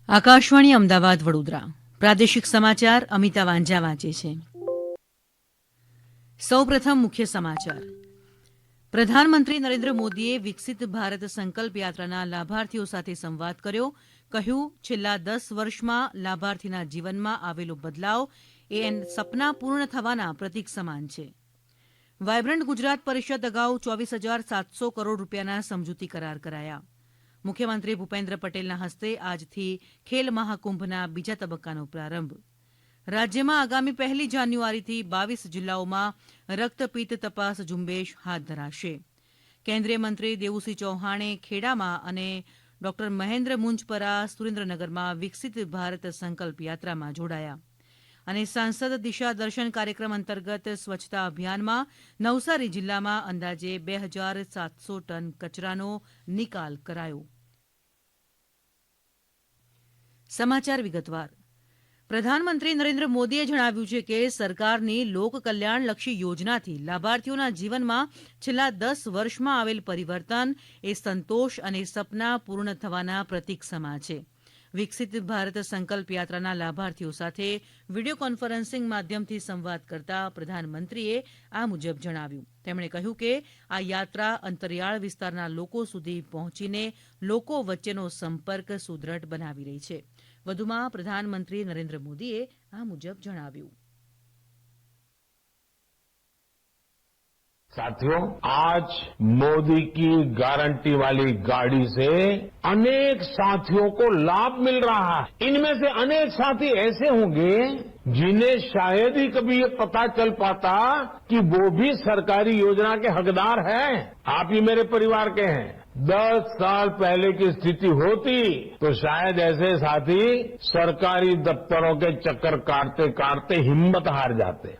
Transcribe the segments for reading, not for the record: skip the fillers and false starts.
આકાશવાણી અમદાવાદ વડોદરા પ્રાદેશિક સમાચાર અમિતા વાંઝા વાંચે છે. સૌપ્રથમ મુખ્ય સમાચાર. પ્રધાનમંત્રી નરેન્દ્ર મોદીએ વિકસિત ભારત સંકલ્પ યાત્રાના લાભાર્થીઓ સાથે સંવાદ કર્યો. કહ્યું, છેલ્લા 10 વર્ષમાં લાભાર્થીના જીવનમાં આવેલો બદલાવ એ સપના પૂર્ણ થવાના પ્રતીક સમાન છે. વાયબ્રન્ટ ગુજરાત પરિષદ અગાઉ 24,700 કરોડ રૂપિયાના સમજૂતી કરાર કરાયા. મુખ્યમંત્રી ભૂપેન્દ્ર પટેલના હસ્તે આજથી ખેલ મહાકુંભના બીજા તબક્કાનો પ્રારંભ. રાજ્યમાં આગામી 1 જાન્યુઆરીથી 22 જિલ્લાઓમાં રક્તપિત્ત તપાસ ઝુંબેશ હાથ ધરાશે. કેન્દ્રીય મંત્રી દેવુસિંહ ચૌહાણે ખેડામાં અને ડોક્ટર મહેન્દ્ર મુંજપરા સુરેન્દ્રનગરમાં વિકસિત ભારત સંકલ્પ યાત્રામાં જોડાયા. અને સાંસદ દિશા દર્શન કાર્યક્રમ અંતર્ગત સ્વચ્છતા અભિયાનમાં નવસારી જિલ્લામાં અંદાજે 2,700 ટન કચરાનો નિકાલ કરાયો. સમાચાર વિગતવાર. પ્રધાનમંત્રી નરેન્દ્ર મોદીએ જણાવ્યું છે કે સરકારની લોકકલ્યાણલક્ષી યોજનાથી લાભાર્થીઓના જીવનમાં છેલ્લા 10 વર્ષમાં આવેલ પરિવર્તન એ સંતોષ અને સપના પૂર્ણ થવાના પ્રતીક સમા છે. વિકસિત ભારત સંકલ્પ યાત્રાના લાભાર્થીઓ સાથે વીડિયો કોન્ફરન્સિંગ માધ્યમથી સંવાદ કરતા પ્રધાનમંત્રીએ આ મુજબ જણાવ્યું. તેમણે કહ્યું કે આ યાત્રા અંતરિયાળ વિસ્તારના લોકો સુધી પહોંચીને લોકો વચ્ચેનો સંપર્ક સુદ્રઢ બનાવી રહી છે. વધુમાં પ્રધાનમંત્રી નરેન્દ્ર મોદીએ આ મુજબ જણાવ્યું. साथियों, आज मोदी की गारंटी वाली गाड़ी से अनेक साथियों को लाभ मिल रहा है. इनमें से अनेक साथी ऐसे होंगे जिन्हें शायद ही कभी ये पता चल पाता कि वो भी सरकारी योजना के हकदार हैं. आप ही मेरे परिवार के हैं. 10 साल पहले की स्थिति होती तो शायद ऐसे साथी सरकारी दफ्तरों के चक्कर काटते काटते हिम्मत हार जाते.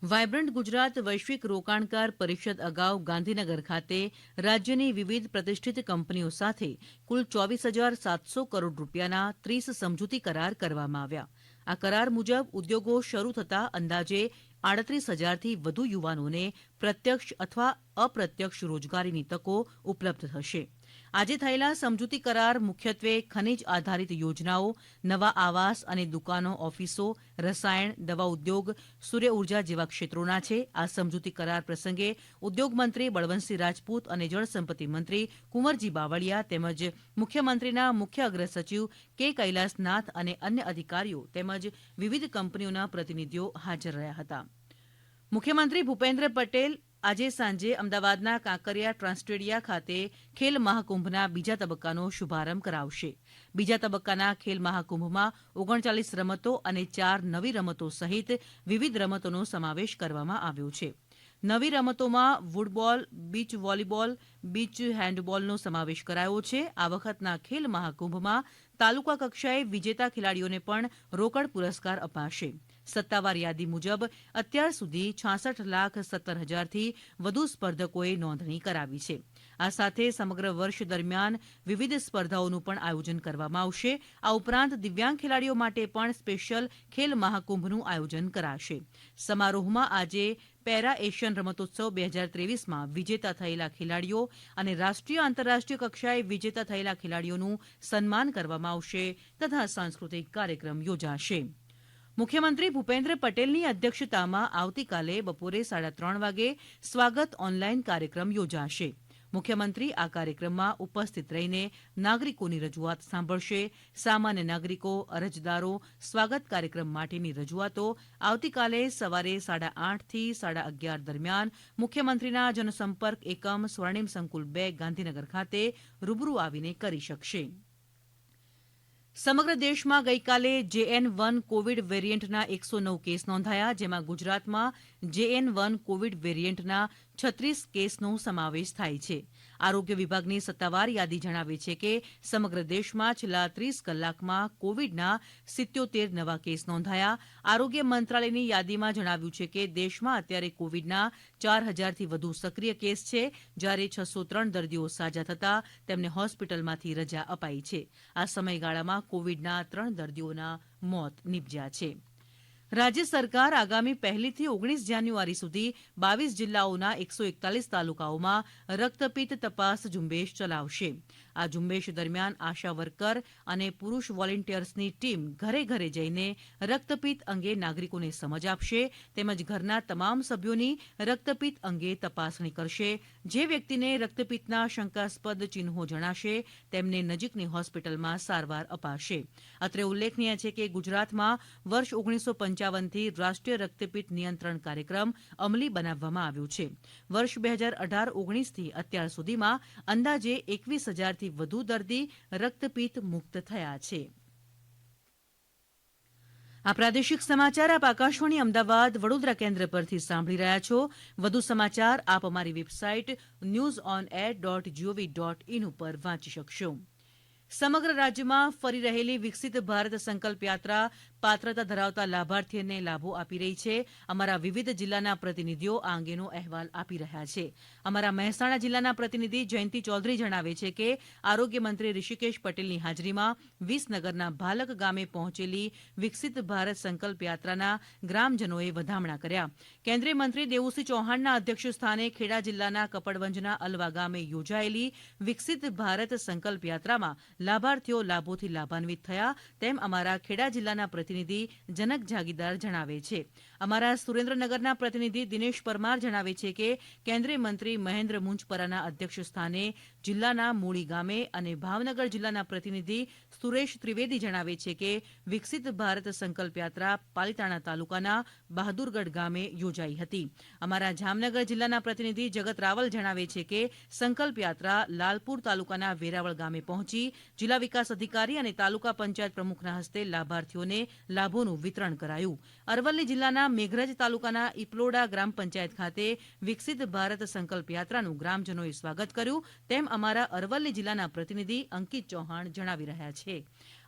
વાયબ્રન્ટ ગુજરાત વૈશ્વિક રોકાણકાર પરિષદ અગાઉ ગાંધીનગર ખાતે રાજ્યની વિવિધ પ્રતિષ્ઠિત કંપનીઓ સાથે કુલ 24,700 કરોડ રૂપિયાના 30 સમજૂતી કરાર કરવામાં આવ્યા. આ કરાર મુજબ ઉદ્યોગો શરૂ થતાં અંદાજે 38,000થી વધુ યુવાનોને પ્રત્યક્ષ અથવા અપ્રત્યક્ષ રોજગારીની તકો ઉપલબ્ધ થશે. આજે થયેલા સમજૂતી કરાર મુખ્યત્વે ખનીજ આધારિત યોજનાઓ, નવા આવાસ અને દુકાનો, ઓફિસો, રસાયણ, દવા ઉદ્યોગ, સૂર્ય ઉર્જા જેવા ક્ષેત્રોના છે. આ સમજૂતી કરાર પ્રસંગે ઉદ્યોગમંત્રી બળવંતસિંહ રાજપૂત અને જળસંપત્તિ મંત્રી કુંવરજી બાવળિયા તેમજ મુખ્યમંત્રીના મુખ્ય અગ્ર સચિવ કે કૈલાસનાથ અને અન્ય અધિકારીઓ તેમજ વિવિધ કંપનીઓના પ્રતિનિધિઓ હાજર રહ્યા હતા. મુખ્યમંત્રી ભૂપેન્દ્ર પટેલ આજે સાંજે અમદાવાદના કાંકરિયા ટ્રાન્સટેડિયા ખાતે ખેલ મહાકુંભના બીજા તબક્કાનો શુભારંભ કરાવશે. બીજા તબક્કાના ખેલ મહાકુંભમાં 39 રમતો અને 4 નવી રમતો સહિત વિવિધ રમતોનો સમાવેશ કરવામાં આવ્યો છે. નવી રમતોમાં વુડબોલ, બીચ વોલીબોલ, બીચ હેન્ડબોલનો સમાવેશ કરાયો છે. આ વખતના ખેલ મહાકુંભમાં તાલુકા કક્ષાએ વિજેતા ખેલાડીઓને પણ રોકડ પુરસ્કાર અપાશે. સત્તાવાર યાદી મુજબ અત્યાર સુધી 66,17,000થી વધુ સ્પર્ધકોએ નોંધણી કરાવી છે. આ સાથે સમગ્ર વર્ષ દરમિયાન વિવિધ સ્પર્ધાઓનું પણ આયોજન કરવામાં આવશે. આ ઉપરાંત દિવ્યાંગ ખેલાડીઓ માટે પણ સ્પેશિયલ ખેલ મહાકુંભનું આયોજન કરાશે. સમારોહમાં આજે પેરા એશિયન રમતોત્સવ 2023માં વિજેતા થયેલા ખેલાડીઓ અને રાષ્ટ્રીય આંતરરાષ્ટ્રીય કક્ષાએ વિજેતા થયેલા ખેલાડીઓનું સન્માન કરવામાં આવશે તથા સાંસ્કૃતિક કાર્યક્રમ યોજાશે. મુખ્યમંત્રી ભૂપેન્દ્ર પટેલની અધ્યક્ષતામાં આવતીકાલે બપોરે 3:30 વાગે સ્વાગત ઓનલાઈન કાર્યક્રમ યોજાશે. મુખ્યમંત્રી આ કાર્યક્રમમાં ઉપસ્થિત રહીને નાગરિકોની રજૂઆત સાંભળશે. સામાન્ય નાગરિકો, અરજદારો સ્વાગત કાર્યક્રમ માટેની રજૂઆતો આવતીકાલે સવારે 8:30 થી 11:30 દરમિયાન મુખ્યમંત્રીના જનસંપર્ક એકમ સ્વર્ણિમ સંકુલ 2 ગાંધીનગર ખાતે રૂબરૂ આવીને કરી શકશે. સમગ્ર દેશમાં ગઈકાલે JN1 કોવિડ વેરિયન્ટના 109 કેસ નોંધાયા, જેમાં ગુજરાતમાં JN1 કોવિડ વેરિયન્ટના 36 કેસનો સમાવેશ થાય છે. આરોગ્ય વિભાગની સત્તાવાર યાદી જણાવે છે કે સમગ્ર દેશમાં છેલ્લા 30 કલાકમાં કોવિડના 77 નવા કેસ નોંધાયા. આરોગ્ય મંત્રાલયની યાદીમાં જણાવ્યું છે કે દેશમાં અત્યારે કોવિડના 4,000થી વધુ સક્રિય કેસ છે, જ્યારે 603 દર્દીઓ સાજા થતાં તેમને હોસ્પિટલમાંથી રજા અપાઈ છે. આ સમયગાળામાં કોવિડના 3 દર્દીઓના મોત નીપજ્યા છે. રાજ્ય સરકાર આગામી 1 થી 19 જાન્યુઆરી સુધી 22 જિલ્લાઓના 141 તાલુકાઓમાં રક્તપિત્ત તપાસ ઝુંબેશ ચલાવશે. આ ઝુંબેશ દરમિયાન આશા વર્કર અને પુરૂષ વોલેન્ટિયર્સની ટીમ ઘરે ઘરે જઈને રક્તપિત્ત અંગે નાગરિકોને સમજ આપશે તેમજ ઘરના તમામ સભ્યોની રક્તપિત્ત અંગે તપાસણી કરશે. જે વ્યક્તિને રક્તપિત્તના શંકાસ્પદ ચિહ્નો જણાશે તેમને નજીકની હોસ્પિટલમાં સારવાર અપાશે. અત્રે ઉલ્લેખનીય છે કે ગુજરાતમાં વર્ષ 1955થી રાષ્ટ્રીય રક્તપિત્ત નિયંત્રણ કાર્યક્રમ અમલી બનાવવામાં આવ્યો છે. વર્ષ 2018-19થી અત્યાર સુધીમાં અંદાજે 21,000થી વધુ દર્દી રક્તપિત્ત મુક્ત થયા છે. આ પ્રાદેશિક સમાચાર આપ આકાશવાણી અમદાવાદ વડોદરા કેન્દ્ર પરથી સાંભળી રહ્યા છો. વધુ સમાચાર આપ અમારી વેબસાઇટ newsonair.gov.in ઉપર વાંચી શકશો. સમગ્ર રાજ્યમાં ફરી રહેલી વિકસિત ભારત સંકલ્પ યાત્રા પાત્રતા ધરાવતા લાભાર્થીઓને લાભો આપી રહી છે. અમારા વિવિધ જિલ્લાના પ્રતિનિધિઓ આ અંગેનો અહેવાલ આપી રહ્યા છે. અમારા મહેસાણા જિલ્લાના પ્રતિનિધિ જયંતિ ચૌધરી જણાવે છે કે આરોગ્ય મંત્રી ઋષિકેશ પટેલની હાજરીમાં વિસનગરના ભાલક ગામે પહોંચેલી વિકસિત ભારત સંકલ્પ યાત્રાના ગ્રામજનોએ વધામણા કર્યા. કેન્દ્રીય મંત્રી દેવુસિંહ ચૌહાણના અધ્યક્ષ સ્થાને ખેડા જિલ્લાના કપડવંજના અલવા ગામે યોજાયેલી વિકસિત ભારત સંકલ્પ યાત્રામાં લાભાર્થીઓ લાભોથી લાભાન્વિત થયા તેમ અમારા ખેડા જિલ્લાના પ્રતિનિધિ જનક જાગીદાર જણાવે છે. અમારા સુરેન્દ્રનગરના પ્રતિનિધિ દિનેશ પરમાર જણાવે છે કે કેન્દ્રીય મંત્રી મહેન્દ્ર મુંજપરાના અધ્યક્ષ સ્થાને જિલ્લાના મૂળી ગામે અને ભાવનગર જિલ્લાના પ્રતિનિધિ સુરેશ ત્રિવેદી જણાવે છે કે વિકસિત ભારત સંકલ્પ યાત્રા પાલીતાણા તાલુકાના બહાદુરગઢ ગામે યોજાઈ હતી. અમારા જામનગર જિલ્લાના પ્રતિનિધિ જગત રાવલ જણાવે છે કે સંકલ્પ યાત્રા લાલપુર તાલુકાના વેરાવળ ગામે પહોંચી જિલ્લા વિકાસ અધિકારી અને તાલુકા પંચાયત પ્રમુખના હસ્તે લાભાર્થીઓને લાભોનું વિતરણ કરાયું. અરવલ્લી જિલ્લાના મેઘરજ તાલુકાના ઇપલોડા ગ્રામ પંચાયત ખાતે વિકસિત ભારત સંકલ્પ યાત્રાનું ગ્રામજનોએ સ્વાગત કર્યું તેમ અમારા અરવલ્લી જિલ્લાના પ્રતિનિધિ અંકિત ચૌહાણ જણાવી રહ્યા છે.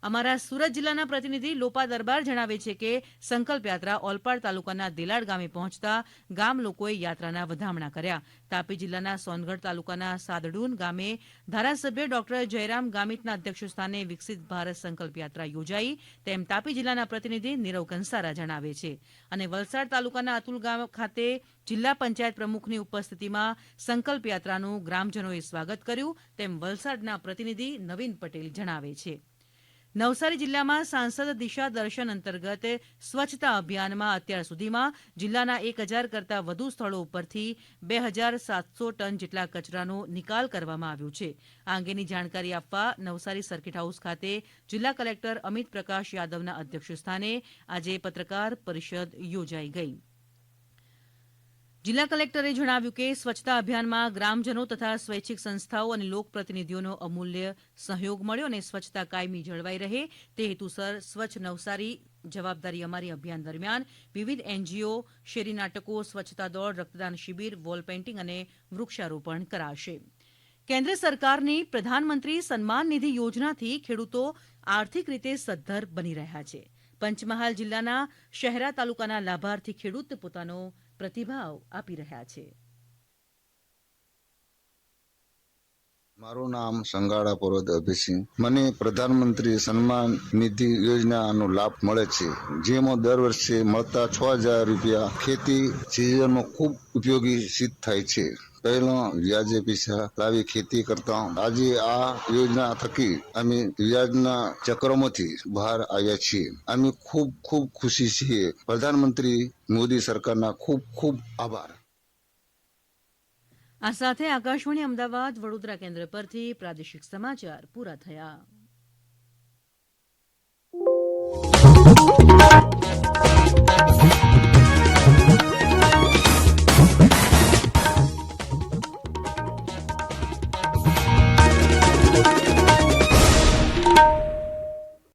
અમારા સુરત જિલ્લાના પ્રતિનિધિ લોપા દરબાર જણાવે છે કે સંકલ્પ યાત્રા ઓલપાડ તાલુકાના દેલાડ ગામે પહોંચતા ગામ લોકોએ યાત્રાના વધામણા કર્યા. તાપી જિલ્લાના સોનગઢ તાલુકાના સાદડુન ગામે ધારાસભ્ય ડોક્ટર જયરામ ગામિતના અધ્યક્ષ સ્થાને વિકસિત ભારત સંકલ્પ યાત્રા યોજાઈ તેમ તાપી જિલ્લાના પ્રતિનિધિ નીરવ કંસારા જણાવે છે. અને વલસાડ તાલુકાના અતુલ ગામ ખાતે જિલ્લા પંચાયત પ્રમુખની ઉપસ્થિતિમાં સંકલ્પ યાત્રાનું ગ્રામજનોએ સ્વાગત કર્યું તેમ વલસાડના પ્રતિનિધિ નવીન પટેલ જણાવે છે. નવસારી જિલ્લામાં સાંસદ દિશા દર્શન અંતર્ગત સ્વચ્છતા અભિયાનમાં અત્યાર સુધીમાં જિલ્લાના 1,000 કરતાં વધુ સ્થળો ઉપરથી 2,700 ટન જેટલા કચરાનો નિકાલ કરવામાં આવ્યો છે. આ અંગેની જાણકારી આપવા નવસારી સર્કિટ હાઉસ ખાતે જિલ્લા કલેક્ટર અમિત પ્રકાશ યાદવના અધ્યક્ષ સ્થાને આજે પત્રકાર પરિષદ યોજાઈ ગઈ. જિલ્લા કલેક્ટરે જણાવ્યું કે સ્વચ્છતા અભિયાનમાં ગ્રામજનો તથા સ્વૈચ્છિક સંસ્થાઓ અને લોકપ્રતિનિધિઓનો અમૂલ્ય સહયોગ મળ્યો અને સ્વચ્છતા કાયમી જળવાઈ રહે તે હેતુસર સ્વચ્છ નવસારી જવાબદારી અમારી અભિયાન દરમિયાન વિવિધ એનજીઓ શેરી નાટકો સ્વચ્છતા દોડ રક્તદાન શિબિર વોલ પેઇન્ટિંગ અને વૃક્ષારોપણ કરાશે. કેન્દ્ર સરકારની પ્રધાનમંત્રી સન્માન નિધિ યોજનાથી ખેડૂતો આર્થિક રીતે સદ્ધર બની રહ્યા છે. પંચમહાલ જિલ્લાના શહેરા તાલુકાના લાભાર્થી ખેડૂત પોતાનો પ્રતિભાવ આપી રહ્યા છે. મારું નામ સંગાડા પર્વત અભિસિંહ. મને પ્રધાનમંત્રી સન્માન નિધિ યોજનાનો લાભ મળે છે, જેમાં દર વર્ષે મળતા 6,000 રૂપિયા ખેતી સિઝનમાં ખૂબ ઉપયોગી સિદ્ધ થાય છે. પહેલા વ્યાજે પૈસા લાવી ખેતી કરતા આજે આ યોજના થકી અમે વ્યાજના ચક્રમાંથી બહાર આવ્યા છીએ. અમે ખૂબ ખૂબ ખુશી છીએ. પ્રધાનમંત્રી મોદી સરકારના ખૂબ ખૂબ આભાર. આ સાથે આકાશવાણી અમદાવાદ વડોદરા કેન્દ્ર પરથી પ્રાદેશિક સમાચાર પૂરા થયા.